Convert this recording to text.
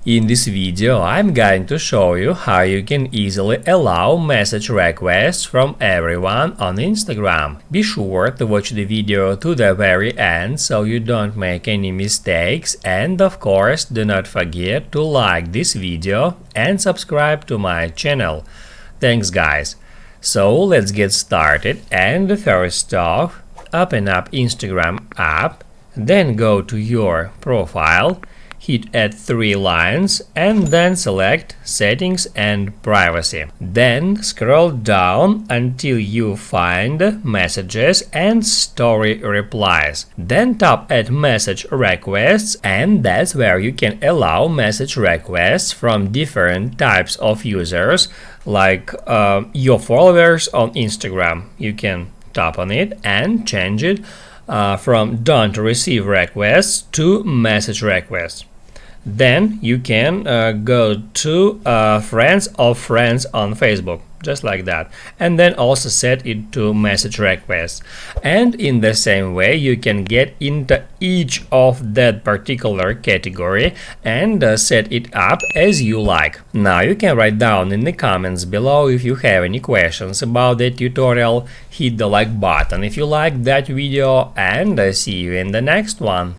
In this video, I'm going to show you how you can easily allow message requests from everyone on Instagram. Be sure to watch the video to the very end so you don't make any mistakes, and of course do not forget to like this video and subscribe to my channel. Thanks guys! So let's get started, and first off, open up Instagram app, then go to your profile, hit add 3 lines and then select settings and privacy. Then scroll down until you find messages and story replies. Then tap add message requests, and that's where you can allow message requests from different types of users, like your followers on Instagram. You can tap on it and change it from don't receive requests to message requests. Then you can go to friends of friends on Facebook, just like that, and then also set it to message requests. And in the same way you can get into each of that particular category and set it up as you like. Now you can write down in the comments below if you have any questions about the tutorial. Hit the like button if you like that video, and see you in the next one.